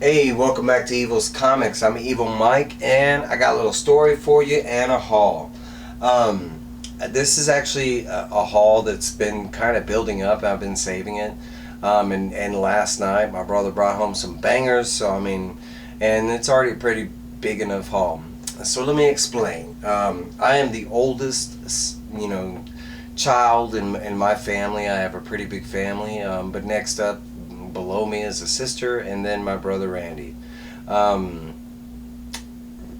Hey, welcome back to Evil's Comics. I'm Evil Mike, and I got a little story for you and a haul. Um, this is actually a haul that's been kind of building up. I've been saving it. And last night, my brother brought home some bangers, and it's already a pretty big enough haul. So let me explain. I am the oldest, child in my family. I have a pretty big family, but next up, below me is a sister, and then my brother Randy. Um,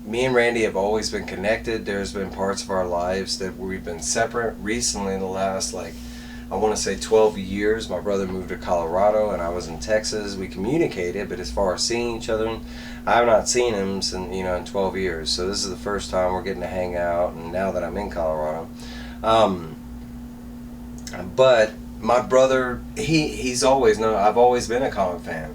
Me and Randy have always been connected. There's been parts of our lives that we've been separate. Recently, in the last, I want to say 12 years, my brother moved to Colorado and I was in Texas. We communicated, but as far as seeing each other, I have not seen him since, in 12 years. So this is the first time we're getting to hang out, and now that I'm in Colorado. Um, but my brother, he's always known, I've always been a comic fan.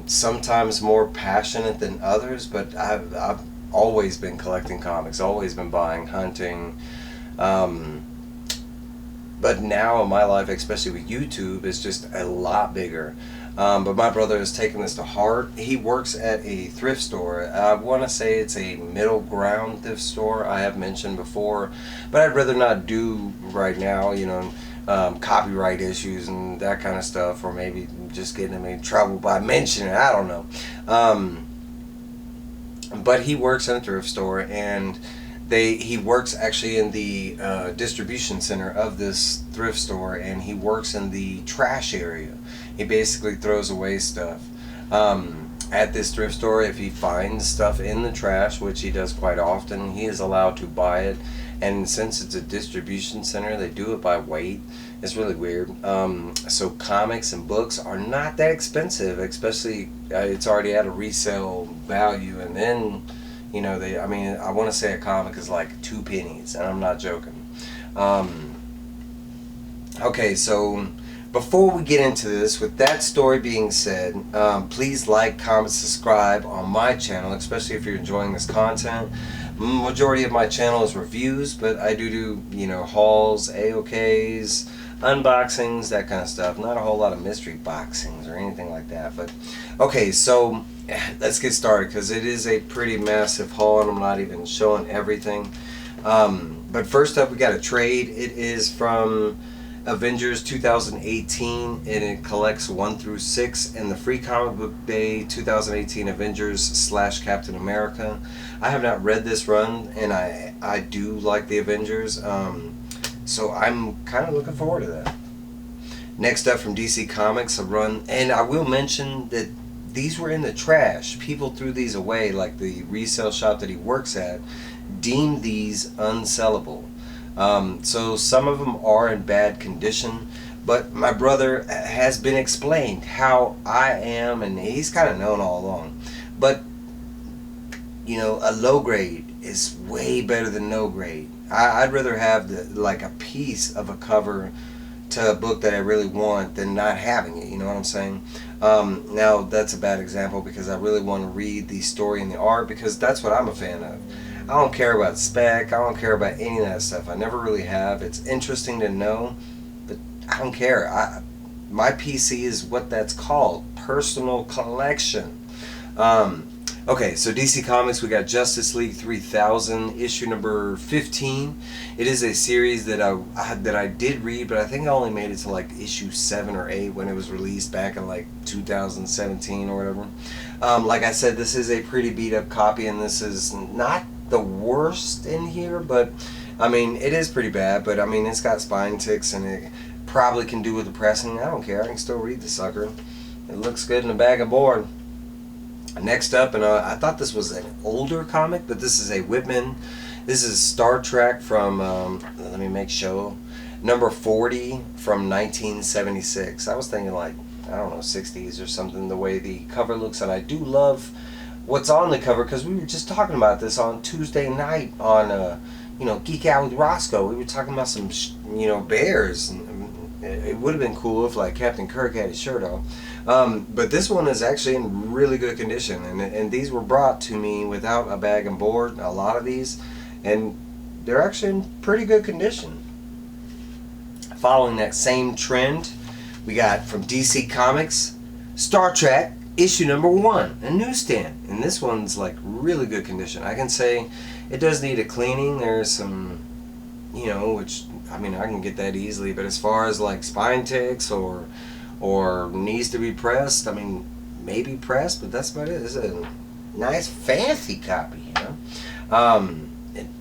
Sometimes more passionate than others, but I've always been collecting comics, always been buying, hunting. Um, but now in my life, especially with YouTube, is just a lot bigger. But my brother has taken this to heart. He works at a thrift store. I want to say it's a middle ground thrift store, I have mentioned before, but I'd rather not do right now, copyright issues and that kind of stuff, or maybe just getting him in trouble by mentioning it. I don't know. But he works in a thrift store, and he works actually in the distribution center of this thrift store, and he works in the trash area. He basically throws away stuff. At this thrift store, if he finds stuff in the trash, which he does quite often, he is allowed to buy it. And since it's a distribution center, they do it by weight. It's really weird. So comics and books are not that expensive, especially it's already at a resale value. And then, I want to say a comic is like 2 pennies, and I'm not joking. Okay, so before we get into this, with that story being said, please like, comment, subscribe on my channel, especially if you're enjoying this content. Majority of my channel is reviews, but I do hauls, AOKs, unboxings, that kind of stuff. Not a whole lot of mystery boxings or anything like that. But okay, so let's get started, because it is a pretty massive haul, and I'm not even showing everything. But first up, we got a trade. It is from Avengers 2018, and it collects 1 through 6, and the Free Comic Book Day 2018 Avengers / Captain America. I have not read this run, and I do like the Avengers, so I'm kind of looking forward to that. Next up from DC Comics, a run, and I will mention that these were in the trash. People threw these away, like the resale shop that he works at deemed these unsellable. So some of them are in bad condition, but my brother has been explained how I am, and he's kind of known all along. But a low grade is way better than no grade. I'd rather have a piece of a cover to a book that I really want than not having it. You know what I'm saying? Now that's a bad example, because I really want to read the story and the art, because that's what I'm a fan of. I don't care about spec. I don't care about any of that stuff. I never really have. It's interesting to know, but I don't care. My PC is what that's called, personal collection. Okay, so DC Comics, we got Justice League 3000, issue number 15. It is a series that I did read, but I think I only made it to issue 7 or 8 when it was released back in 2017 or whatever. Like I said, this is a pretty beat up copy, and this is not the worst in here, but it is pretty bad, but it's got spine ticks, and it probably can do with the pressing. I don't care. I can still read the sucker. It looks good in a bag of board. Next up, and I thought this was an older comic, but this is a Whitman. This is Star Trek from let me make show number 40 from 1976. I was thinking I don't know, 60s or something, the way the cover looks, and I do love what's on the cover, because we were just talking about this on Tuesday night on Geek Out with Roscoe. We were talking about some bears, and it would have been cool if Captain Kirk had his shirt off. But this one is actually in really good condition, and these were brought to me without a bag and board, a lot of these, and they're actually in pretty good condition. Following that same trend, we got from DC Comics, Star Trek issue number 1, a newsstand, and this one's like really good condition. I can say it does need a cleaning. There's some, which I mean I can get that easily, but as far as like spine ticks or needs to be pressed, I mean maybe pressed, but that's about it. It's a nice fancy copy,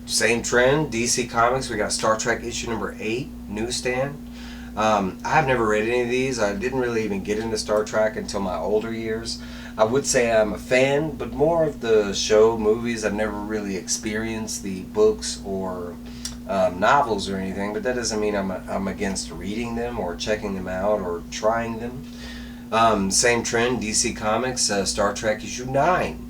Same trend, DC Comics. We got Star Trek issue number 8, newsstand. I've never read any of these. I didn't really even get into Star Trek until my older years. I would say I'm a fan, but more of the show, movies. I've never really experienced the books or novels or anything, but that doesn't mean I'm against reading them or checking them out or trying them. Same trend, DC Comics, Star Trek issue 9.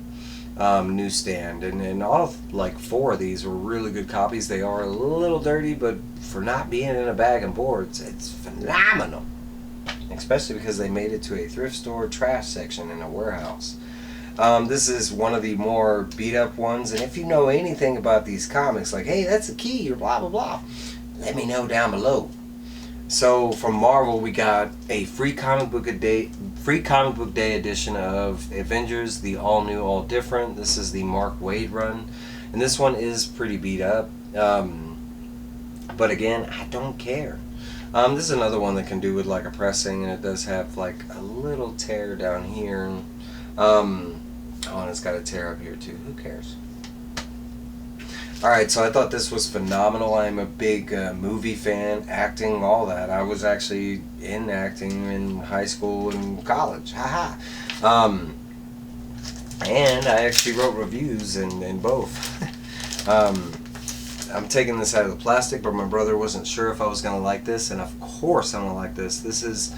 Newsstand, and all like 4 of these were really good copies. They are a little dirty, but for not being in a bag and boards, it's phenomenal, especially because they made it to a thrift store trash section in a warehouse. This is one of the more beat up ones, and if you know anything about these comics, like, hey, that's a key or blah blah blah, let me know down below. So from Marvel, we got a free comic book day edition of Avengers, the all new, all different. This is the Mark Waid run, and this one is pretty beat up. But again, I don't care. This is another one that can do with like a pressing, and it does have like a little tear down here. And it's got a tear up here too. Who cares? Alright, so I thought this was phenomenal. I'm a big movie fan, acting, all that. I was actually in acting in high school and college. Haha. And I actually wrote reviews in both. I'm taking this out of the plastic, but my brother wasn't sure if I was going to like this, and of course I'm going to like this. This is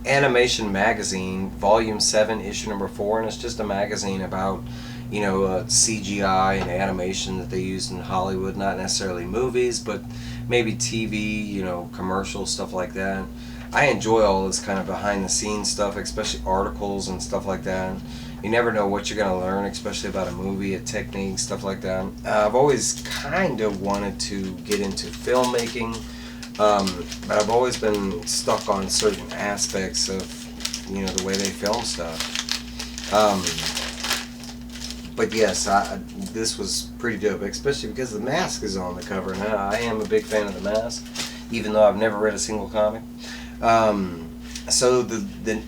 Animation Magazine, Volume 7, Issue number 4, and it's just a magazine about CGI and animation that they use in Hollywood, not necessarily movies, but maybe TV, commercials, stuff like that. I enjoy all this kind of behind the scenes stuff, especially articles and stuff like that. You never know what you're going to learn, especially about a movie, a technique, stuff like that. I've always kind of wanted to get into filmmaking, but I've always been stuck on certain aspects of, the way they film stuff. But yes, this was pretty dope, especially because the mask is on the cover. And I am a big fan of the mask, even though I've never read a single comic. So the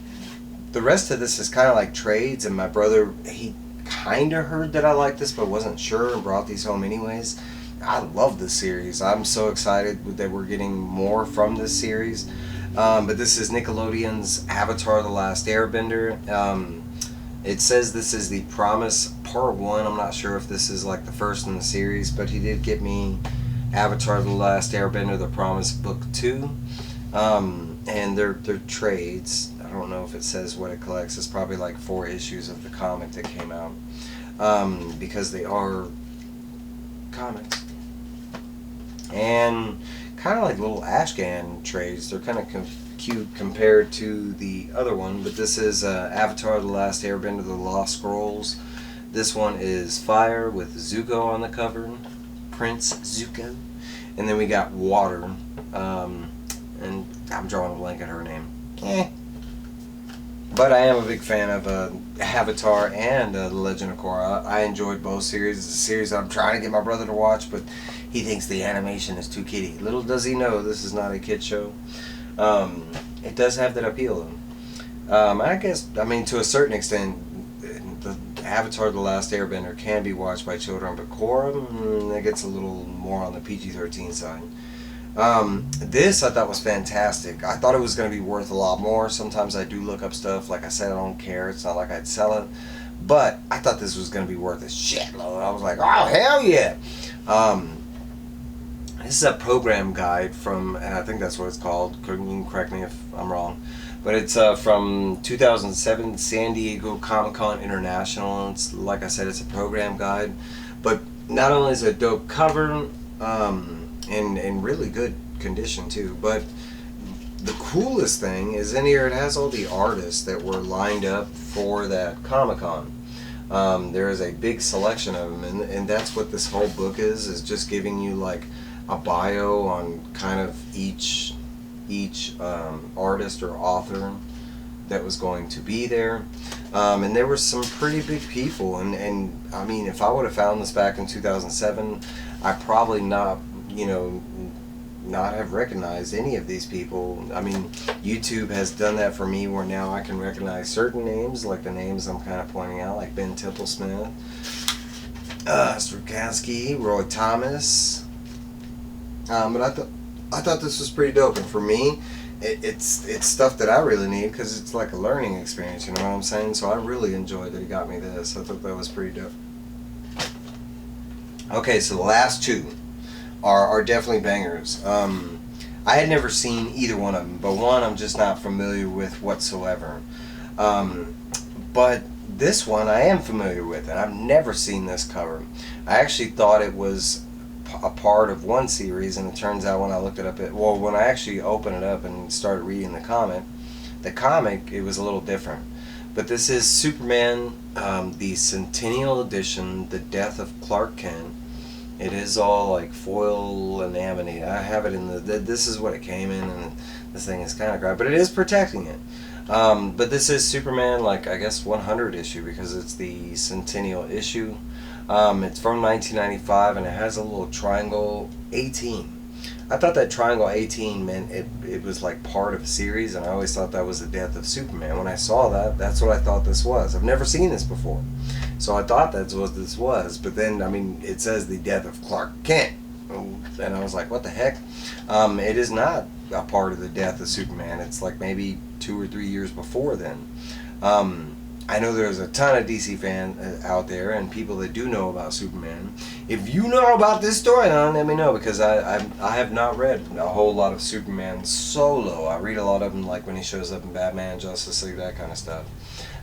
rest of this is kind of like trades, and my brother, he kind of heard that I liked this, but wasn't sure, and brought these home anyways. I love this series. I'm so excited that we're getting more from this series. But this is Nickelodeon's Avatar: The Last Airbender. It says this is the Promise Part 1. I'm not sure if this is like the first in the series, but he did get me Avatar: The Last Airbender, The Promise Book 2. And they're trades. I don't know if it says what it collects. It's probably like 4 issues of the comic that came out. Because they are comics. And kind of like little Ashcan trades. They're kind of cute compared to the other one, but this is Avatar: The Last Airbender, The Lost Scrolls. This one is Fire with Zuko on the cover, Prince Zuko, and then we got Water, and I'm drawing a blank at her name. But I am a big fan of Avatar and The Legend of Korra. I enjoyed both series. It's a series that I'm trying to get my brother to watch, but he thinks the animation is too kiddie. Little does he know this is not a kid show. It does have that appeal, though. I guess, I mean, to a certain extent, the Avatar: The Last Airbender can be watched by children, but Korra, that gets a little more on the PG-13 side. This I thought was fantastic. I thought it was going to be worth a lot more. Sometimes I do look up stuff. Like I said, I don't care. It's not like I'd sell it. But I thought this was going to be worth a shitload. I was like, oh, hell yeah. This is a program guide from, and I think that's what it's called. You can correct me if I'm wrong. But it's from 2007 San Diego Comic-Con International. It's, like I said, it's a program guide. But not only is it a dope cover, in really good condition too, but the coolest thing is in here it has all the artists that were lined up for that Comic-Con. There is a big selection of them, and that's what this whole book is just giving you like a bio on kind of each artist or author. that was going to be there. And there were some pretty big people, and I mean, if I would have found this back in 2007, I probably not, not have recognized any of these people. I mean, YouTube has done that for me, where now I can recognize certain names, like the names I'm kind of pointing out, like Ben Templesmith, Strukansky, Roy Thomas. But I thought this was pretty dope, and for me, it's stuff that I really need, because it's like a learning experience, you know what I'm saying? So I really enjoyed that he got me this. I thought that was pretty dope. Okay, so the last two are definitely bangers. I had never seen either one of them, but one I'm just not familiar with whatsoever. But this one I am familiar with, and I've never seen this cover. I actually thought it was a part of one series, and it turns out when I looked it up, when I actually opened it up and started reading the comic, it was a little different. But this is Superman, the Centennial Edition, The Death of Clark Kent. It is all like foil laminated. I have it in this is what it came in, and this thing is kind of crap, but it is protecting it. But this is Superman, like, I guess 100 issue, because it's the Centennial issue. It's from 1995, and it has a little triangle 18. I thought that triangle 18 meant it was like part of a series, and I always thought that was the death of Superman. When I saw that, that's what I thought this was. I've never seen this before, so I thought that's what this was. But then, I mean, it says the death of Clark Kent, and I was like, what the heck? It is not a part of the death of Superman. It's like maybe 2 or 3 years before then. I know there's a ton of DC fans out there, and people that do know about Superman. If you know about this storyline, let me know, because I have not read a whole lot of Superman solo. I read a lot of them, like when he shows up in Batman, Justice League, that kind of stuff.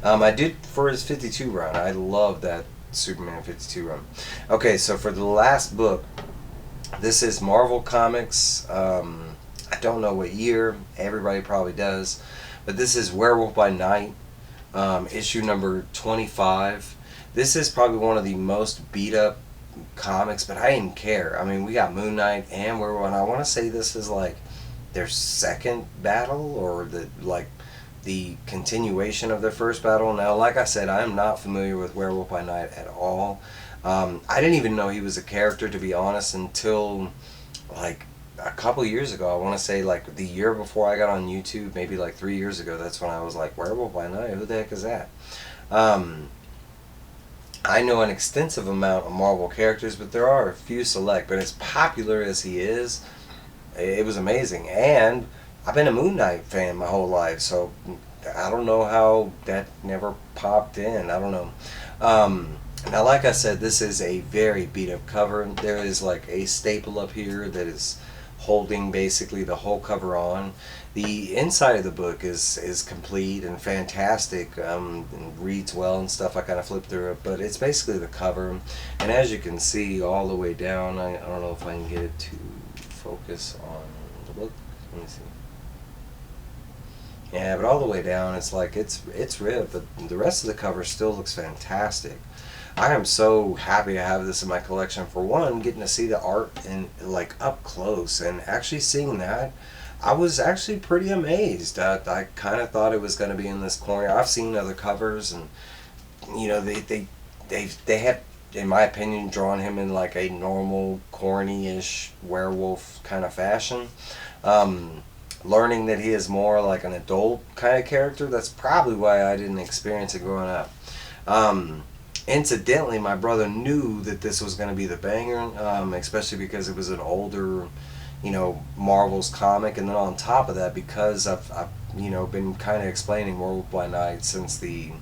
I did for his 52 run. I love that Superman 52 run. Okay, so for the last book, this is Marvel Comics. I don't know what year. Everybody probably does. But this is Werewolf by Night. Issue number 25. This is probably one of the most beat up comics, but I didn't care. I mean, we got Moon Knight and Werewolf, and I want to say this is like their second battle, or the continuation of their first battle. Now, like I said, I am not familiar with Werewolf by Night at all. I didn't even know he was a character, to be honest, until like a couple years ago. I want to say like the year before I got on YouTube, maybe like 3 years ago. That's when I was like, Werewolf by Night, who the heck is that? I know an extensive amount of Marvel characters, but there are a few select. But as popular as he is, it was amazing. And I've been a Moon Knight fan my whole life, so I don't know how that never popped in. I don't know. Now, like I said, this is a very beat up cover. There is like a staple up here that is holding basically the whole cover on. The inside of the book is complete and fantastic, and reads well and stuff. I kind of flipped through it, but it's basically the cover. And as you can see all the way down, I don't know if I can get it to focus on the book. Let me see. Yeah, but all the way down, it's like it's ripped, but the rest of the cover still looks fantastic. I am so happy to have this in my collection. For one, getting to see the art in like up close, and actually seeing that, I was actually pretty amazed. I kind of thought it was going to be in this corner. I've seen other covers, and you know, they have, in my opinion, drawn him in like a normal, corny-ish werewolf kind of fashion. Learning that he is more like an adult kind of character, that's probably why I didn't experience it growing up. Incidentally, my brother knew that this was going to be the banger, especially because it was an older, Marvel's comic, and then on top of that, because I've been kind of explaining Werewolf by Night since the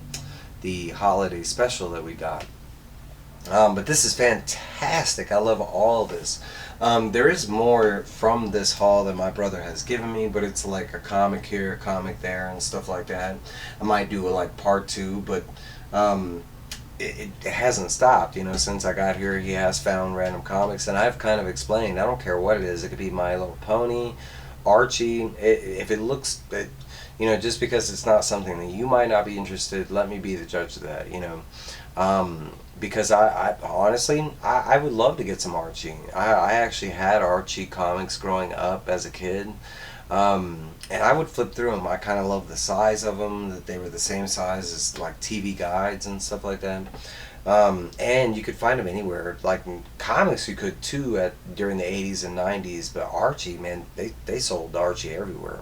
holiday special that we got. But this is fantastic. I love all of this. There is more from this haul that my brother has given me, but it's like a comic here, a comic there, and stuff like that. I might do a part 2, but it hasn't stopped. Since I got here, he has found random comics, and I've kind of explained, I don't care what it is. It could be My Little Pony, Archie. If it looks, just because it's not something that you might not be interested, let me be the judge of that, because I honestly, I would love to get some Archie. I actually had Archie comics growing up as a kid. And I would flip through them. I kind of love the size of them, that they were the same size as like TV guides and stuff like that. And you could find them anywhere. Like in comics, you could too during the 80s and 90s. But Archie, man, they sold Archie everywhere.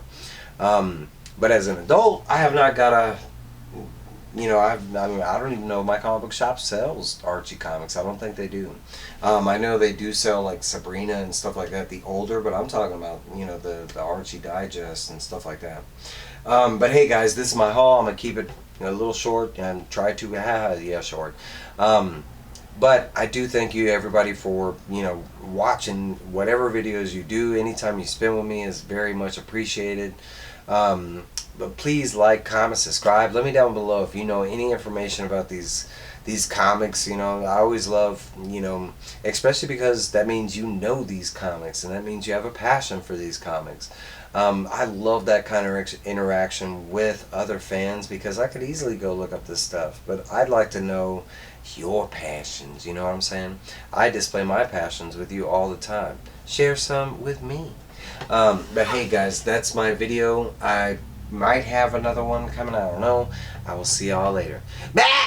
But as an adult, I have not got a, I mean, I don't even know if my comic book shop sells Archie comics. I don't think they do. I know they do sell like Sabrina and stuff like that, the older, but I'm talking about, the Archie Digest and stuff like that. But hey guys, this is my haul. I'm going to keep it a little short and try to, short. But I do thank you everybody for, watching whatever videos you do. Anytime you spend with me is very much appreciated. But please like, comment, subscribe. Let me down below if you know any information about these comics. I always love, especially because that means you know these comics, and that means you have a passion for these comics. I love that kind of interaction with other fans, because I could easily go look up this stuff, but I'd like to know your passions. You know what I'm saying? I display my passions with you all the time. Share some with me. But hey guys, that's my video. I might have another one coming. I don't know. I will see y'all later. Bye!